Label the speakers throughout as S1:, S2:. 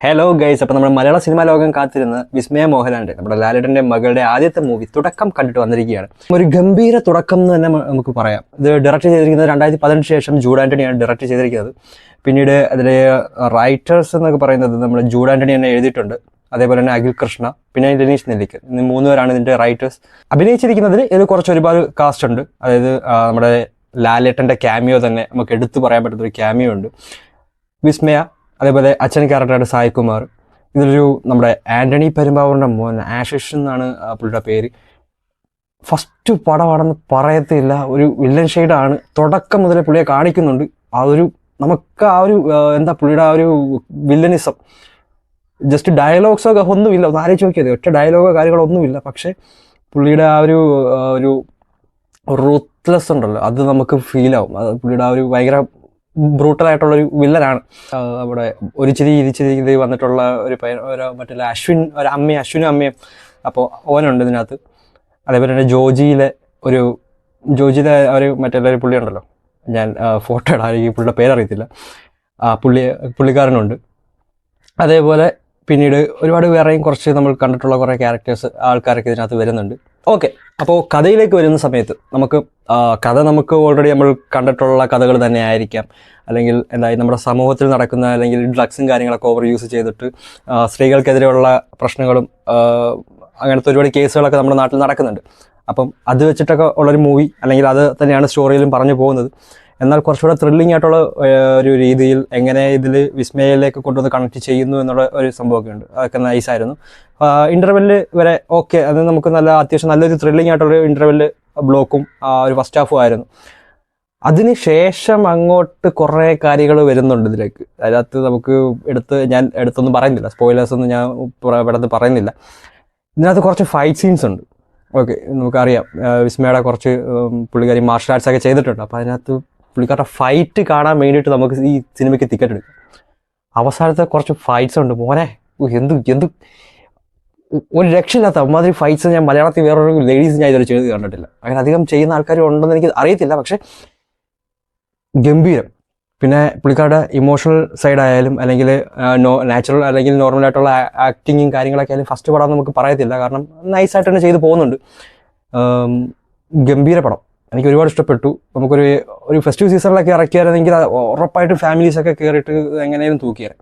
S1: Hello guys, അപ്പോൾ നമ്മുടെ മലയാള cinema ലോകം കാത്തിരുന്ന വിസ്മയ മോഹൻലാലിൻ്റെ നമ്മുടെ ലാലേട്ടൻ്റെ മകളുടെ ആദ്യത്തെ മൂവി തുടക്കം കണ്ടിട്ട് വന്നിരിക്കുകയാണ്. ഒരു ഗംഭീര തുടക്കം എന്ന് തന്നെ നമുക്ക് പറയാം. ഇത് ഡയറക്റ്റ് ചെയ്തിരിക്കുന്നത് 2018 ശേഷം ജൂഡ് ആൻ്റണിയാണ് ഡയറക്റ്റ് ചെയ്തിരിക്കുന്നത്. പിന്നീട് അതിലെ റൈറ്റേഴ്സ് എന്നൊക്കെ പറയുന്നത് നമ്മുടെ ജൂഡ് ആൻ്റണി തന്നെ എഴുതിയിട്ടുണ്ട്. അതേപോലെ തന്നെ അഖിൽ കൃഷ്ണ, പിന്നെ രനീഷ് നെല്ലിക്കൽ, ഇന്ന് 3 പേരാണ് ഇതിൻ്റെ റൈറ്റേഴ്സ്. അഭിനയിച്ചിരിക്കുന്നതിൽ ഇത് ഒരുപാട് കാസ്റ്റ് ഉണ്ട്. അതായത് നമ്മുടെ ലാലേട്ടൻ്റെ ക്യാമിയോ തന്നെ നമുക്ക് എടുത്തു പറയാൻ പറ്റുന്നൊരു ക്യാമിയോ ഉണ്ട്. വിസ്മയ, അതേപോലെ അച്ഛൻ ക്യാരക്ടറായിട്ട് സായ് കുമാർ. ഇതിലൊരു നമ്മുടെ ആൻ്റണി പെരുമ്പാവൂരിൻ്റെ മോൻ ആഷിഷ് എന്നാണ് പുള്ളിയുടെ പേര്. ഫസ്റ്റ് പടമാണെന്ന് പറയത്തില്ല, ഒരു വില്ലൻ ഷെയ്ഡാണ്. തുടക്കം മുതൽ പുള്ളിയെ കാണിക്കുന്നുണ്ട്. നമുക്ക് എന്താ പുള്ളിയുടെ ആ ഒരു വില്ലനിസം, ജസ്റ്റ് ഡയലോഗ്സൊക്കെ ഒന്നുമില്ല. ഒന്ന് ആലോചിച്ച് നോക്കിയത്, ഒറ്റ ഡയലോഗോ കാര്യങ്ങളോ ഒന്നുമില്ല. പക്ഷേ പുള്ളിയുടെ ആ ഒരു റൂത്ത്ലെസ് ഉണ്ടല്ലോ, അത് നമുക്ക് ഫീലാവും. അത് പുള്ളിയുടെ ആ ഒരു ഭയങ്കര ബ്രൂട്ടലായിട്ടുള്ളൊരു വില്ലനാണ്. അവിടെ ഒരു ചിരി ഇത് വന്നിട്ടുള്ള ഒരു മറ്റുള്ള അശ്വിനും അമ്മയും. അപ്പോൾ ഓനുണ്ട് ഇതിനകത്ത്. അതേപോലെ തന്നെ ജോജിയിലെ ഒരു മറ്റുള്ളൊരു പുള്ളി ഉണ്ടല്ലോ, ഞാൻ ഫോട്ടോ ഇടാൻ, എനിക്ക് പുള്ളിയുടെ പേരറിയത്തില്ല. പുള്ളിക്കാരനുണ്ട്. അതേപോലെ പിന്നീട് ഒരുപാട് വേറെയും കുറച്ച് നമ്മൾ കണ്ടിട്ടുള്ള കുറേ ആൾക്കാരൊക്കെ ഇതിനകത്ത് വരുന്നുണ്ട്. ഓക്കെ, അപ്പോൾ കഥയിലേക്ക് വരുന്ന സമയത്ത് കഥ നമുക്ക് ഓൾറെഡി നമ്മൾ കണ്ടിട്ടുള്ള കഥകൾ തന്നെ ആയിരിക്കാം. അല്ലെങ്കിൽ നമ്മുടെ സമൂഹത്തിൽ നടക്കുന്ന, അല്ലെങ്കിൽ ഡ്രഗ്സും കാര്യങ്ങളൊക്കെ ഓവർ യൂസ് ചെയ്തിട്ട് സ്ത്രീകൾക്കെതിരെയുള്ള പ്രശ്നങ്ങളും അങ്ങനത്തെ ഒരുപാട് കേസുകളൊക്കെ നമ്മുടെ നാട്ടിൽ നടക്കുന്നുണ്ട്. അപ്പം അത് വെച്ചിട്ടൊക്കെ ഉള്ളൊരു മൂവി, അല്ലെങ്കിൽ അത് തന്നെയാണ് സ്റ്റോറിയിലും പറഞ്ഞു പോകുന്നത്. എന്നാൽ കുറച്ചുകൂടെ ത്രില്ലിംഗ് ആയിട്ടുള്ള ഒരു രീതിയിൽ എങ്ങനെ ഇതിൽ വിസ്മയയിലേക്ക് കൊണ്ടുവന്ന് കണക്ട് ചെയ്യുന്നു എന്നുള്ള ഒരു സംഭവമൊക്കെ ഉണ്ട്. അതൊക്കെ നൈസായിരുന്നു. ഇൻ്റർവെല്ല് വരെ ഓക്കെ, അത് നമുക്ക് അത്യാവശ്യം നല്ലൊരു ത്രില്ലിംഗ് ആയിട്ടുള്ള ഇൻ്റർവെല്ല് ബ്ലോക്കും ഒരു ഫസ്റ്റ് ഹാഫും ആയിരുന്നു. അതിന് ശേഷം അങ്ങോട്ട് കുറേ കാര്യങ്ങൾ വരുന്നുണ്ട് ഇതിലേക്ക്. അതിനകത്ത് നമുക്ക് ഞാൻ എടുത്തൊന്നും പറയുന്നില്ല, സ്പോയിലേഴ്സൊന്നും ഞാൻ ഇവിടെ പറയുന്നില്ല. ഇതിനകത്ത് കുറച്ച് ഫൈറ്റ് സീൻസ് ഉണ്ട്. ഓക്കെ, നമുക്കറിയാം വിസ്മയുടെ കുറച്ച് പുള്ളിക്കാരി മാർഷൽ ആർട്സ് ഒക്കെ ചെയ്തിട്ടുണ്ട്. അപ്പോൾ അതിനകത്ത് പുള്ളിക്കാരുടെ ഫൈറ്റ് കാണാൻ വേണ്ടിയിട്ട് നമുക്ക് ഈ സിനിമയ്ക്ക് ടിക്കറ്റ് എടുക്കാം. അവസാനത്തെ കുറച്ച് ഫൈറ്റ്സ് ഉണ്ട് മോനെ, എന്ത് ഒരു രക്ഷയില്ലാത്ത അമ്മാതിരി ഫൈറ്റ്സ് ഞാൻ മലയാളത്തിൽ വേറൊരു ലേഡീസ് ഞാൻ ഇതുവരെ ചെയ്ത് കണ്ടിട്ടില്ല. അങ്ങനെ അധികം ചെയ്യുന്ന ആൾക്കാർ ഉണ്ടെന്ന് എനിക്ക് അറിയത്തില്ല, പക്ഷെ ഗംഭീരം. പിന്നെ പുള്ളിക്കാരുടെ ഇമോഷണൽ സൈഡായാലും, അല്ലെങ്കിൽ നാച്ചുറൽ അല്ലെങ്കിൽ നോർമലായിട്ടുള്ള ആക്ടിങ്ങും കാര്യങ്ങളൊക്കെ ആയാലും ഫസ്റ്റ് പടം നമുക്ക് പറയത്തില്ല, കാരണം നൈസായിട്ട് തന്നെ ചെയ്ത് പോകുന്നുണ്ട്. ഗംഭീര പടം, എനിക്ക് ഒരുപാട് ഇഷ്ടപ്പെട്ടു. നമുക്കൊരു ഫെസ്റ്റീവ് സീസണിലൊക്കെ ഇറക്കിയായിരുന്നെങ്കിൽ ഉറപ്പായിട്ടും ഫാമിലീസൊക്കെ കയറിയിട്ട് എങ്ങനെയും തൂക്കിയാൽ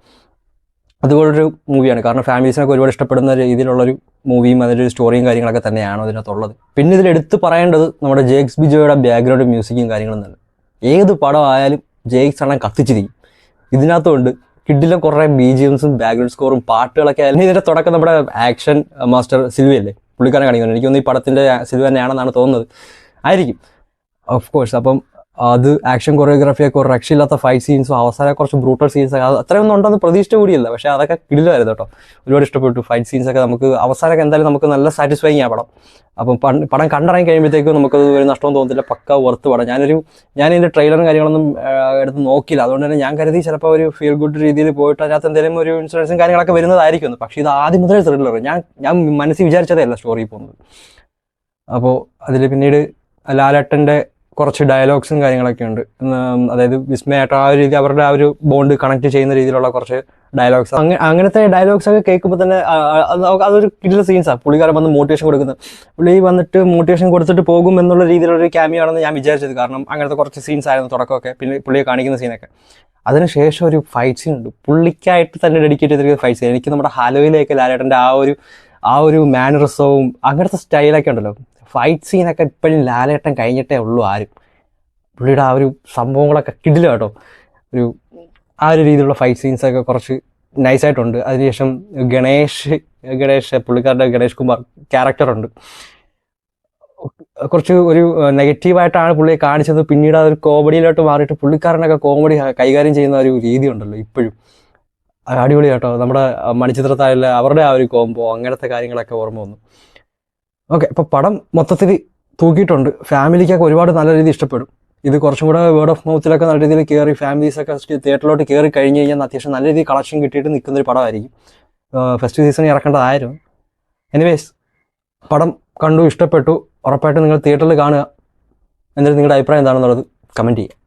S1: അതുപോലൊരു മൂവിയാണ്. കാരണം ഫാമിലീസിനൊക്കെ ഒരുപാട് ഇഷ്ടപ്പെടുന്ന രീതിയിലുള്ളൊരു മൂവിയും അതിൻ്റെ ഒരു സ്റ്റോറിയും കാര്യങ്ങളൊക്കെ തന്നെയാണ് അതിനകത്തുള്ളത്. പിന്നെ ഇതിൽ എടുത്ത് പറയേണ്ടത് നമ്മുടെ ജേക്സ് ബിജോയുടെ ബാക്ക്ഗ്രൗണ്ട് മ്യൂസിക്കും കാര്യങ്ങളും തന്നെ. ഏത് പടമായാലും ജേക്സ് ആണെങ്കിൽ കത്തിച്ചിരിക്കും. ഇതിനകത്തുകൊണ്ട് കിഡിലെ കുറേ BGMസും ബാക്ക്ഗ്രൗണ്ട് സ്കോറും പാട്ടുകളൊക്കെ ആയാലും. ഇതിൻ്റെ തുടക്കം നമ്മുടെ ആക്ഷൻ മാസ്റ്റർ സിൽവയല്ലേ പുള്ളിക്കാരനെ കാണിക്കുന്നത്. എനിക്കൊന്ന് ഈ പടത്തിൻ്റെ സിൽവ തന്നെയാണെന്നാണ് തോന്നുന്നത്, ആയിരിക്കും ഓഫ് കോഴ്സ്. അപ്പം അത് ആക്ഷൻ കൊറിയോഗ്രാഫിയൊക്കെ ഒരു രക്ഷയില്ലാത്ത ഫൈറ്റ് സീൻസും അവസാനം കുറച്ച് ബ്രൂട്ടൽ സീൻസൊക്കെ അത്രയൊന്നും ഉണ്ടെന്ന് പ്രതീക്ഷിച്ച കൂടിയല്ല, പക്ഷേ അതൊക്കെ കിടിലായിരുന്നു കേട്ടോ. ഒരുപാട് ഇഷ്ടപ്പെട്ടു. ഫൈറ്റ് സീൻസൊക്കെ നമുക്ക് അവസാനമൊക്കെ എന്തായാലും നമുക്ക് നല്ല സാറ്റിസ്ഫൈങ് ആ പടം. അപ്പം പടം കണ്ടിറങ്ങി കഴിയുമ്പോഴത്തേക്കും നമുക്കത് ഒരു നഷ്ടവും തോന്നത്തില്ല, പക്ക വർത്ത് പടം. ഞാൻ ഇതിൻ്റെ ട്രെയിലറും കാര്യങ്ങളൊന്നും എടുത്ത് നോക്കിയില്ല. അതുകൊണ്ട് തന്നെ ഞാൻ കരുതി ചിലപ്പോൾ ഒരു ഫീൽ ഗുഡ് രീതിയിൽ പോയിട്ട് അതിനകത്ത് എന്തെങ്കിലും ഒരു ഇൻഷുറൻസും കാര്യങ്ങളൊക്കെ വരുന്നതായിരിക്കും. പക്ഷേ ഇത് ആദ്യം മുതലേ ത്രില്ലർ. ഞാൻ മനസ്സിൽ വിചാരിച്ചതല്ല സ്റ്റോറി പോകുന്നത്. അപ്പോൾ അതിൽ പിന്നീട് ലാലേട്ടൻ്റെ കുറച്ച് ഡയലോഗ്സും കാര്യങ്ങളൊക്കെ ഉണ്ട്. അതായത് വിസ്മയായിട്ട് ആ ഒരു രീതി, അവരുടെ ആ ഒരു ബോണ്ട് കണക്ട് ചെയ്യുന്ന രീതിയിലുള്ള കുറച്ച് ഡയലോഗ്സ്, അങ്ങനത്തെ ഡയലോഗ്സ് ഒക്കെ കേൾക്കുമ്പോൾ തന്നെ അതൊരു കിടിലൻ സീൻസാണ്. പുള്ളിക്കാരൻ വന്ന് മോട്ടിവേഷൻ കൊടുക്കുന്നത്, പുള്ളി വന്നിട്ട് മോട്ടിവേഷൻ കൊടുത്തിട്ട് പോകും എന്നുള്ള രീതിയിലൊരു ക്യാമിയോ ആണെന്ന് ഞാൻ വിചാരിച്ചത്. കാരണം അങ്ങനത്തെ കുറച്ച് സീൻസ് ആയിരുന്നു തുടക്കമൊക്കെ, പിന്നെ പുള്ളിയെ കാണിക്കുന്ന സീനൊക്കെ. അതിനുശേഷം ഒരു ഫൈറ്റ് സീൻ ഉണ്ട്, പുള്ളിക്കായിട്ട് തന്നെ ഡെഡിക്കേറ്റ് ചെയ്തിരിക്കുന്ന ഫൈറ്റ് സീൻ. എനിക്ക് നമ്മുടെ ഹലോയിലേക്ക് ലാലേട്ടൻ്റെ ആ ഒരു മാനറിസവും അങ്ങനത്തെ സ്റ്റൈലൊക്കെ ഉണ്ടല്ലോ. ഫൈറ്റ് സീനൊക്കെ ഇപ്പോഴും ലാലേട്ടൻ കഴിഞ്ഞിട്ടേ ഉള്ളൂ ആരും. പുള്ളിയുടെ ആ ഒരു സംഭവങ്ങളൊക്കെ കിടില കേട്ടോ. ആ ഒരു രീതിയിലുള്ള ഫൈറ്റ് സീൻസൊക്കെ കുറച്ച് നൈസായിട്ടുണ്ട്. അതിനുശേഷം ഗണേഷ് പുള്ളിക്കാരുടെ ഗണേഷ് കുമാർ ക്യാരക്ടറുണ്ട്. കുറച്ച് ഒരു നെഗറ്റീവായിട്ടാണ് പുള്ളിയെ കാണിച്ചത്. പിന്നീട് അതൊരു കോമഡിയിലോട്ട് മാറിയിട്ട് പുള്ളിക്കാരനൊക്കെ കോമഡി കൈകാര്യം ചെയ്യുന്ന ഒരു രീതി ഉണ്ടല്ലോ ഇപ്പോഴും, അടിപൊളി കേട്ടോ. നമ്മുടെ മണിച്ചിത്രത്താഴിലെ അവരുടെ ആ ഒരു കോംബോ, അങ്ങനത്തെ കാര്യങ്ങളൊക്കെ ഓർമ്മ വന്നു. ഓക്കെ, അപ്പോൾ പടം മൊത്തത്തിൽ തൂക്കിയിട്ടുണ്ട്. ഫാമിലിക്കൊക്കെ ഒരുപാട് നല്ല രീതിയിൽ ഇഷ്ടപ്പെടും. ഇത് കുറച്ചും കൂടെ വേർഡ് ഓഫ് മൗത്തിലൊക്കെ നല്ല രീതിയിൽ കയറി ഫാമിലീസൊക്കെ തിയേറ്ററിലോട്ട് കയറി കഴിഞ്ഞ് കഴിഞ്ഞാൽ അത്യാവശ്യം നല്ല രീതിയിൽ കളക്ഷൻ കിട്ടിയിട്ട് നിൽക്കുന്നൊരു പടമായിരിക്കും. ഫെസ്റ്റ് സീസണിൽ ഇറക്കേണ്ടതായിരുന്നു. എനിവേസ്, പടം കണ്ടു, ഇഷ്ടപ്പെട്ടു. ഉറപ്പായിട്ടും നിങ്ങൾ തിയേറ്ററിൽ കാണുക. എന്നിട്ട് നിങ്ങളുടെ അഭിപ്രായം എന്താണെന്നുള്ളത് കമൻറ്റ് ചെയ്യുക.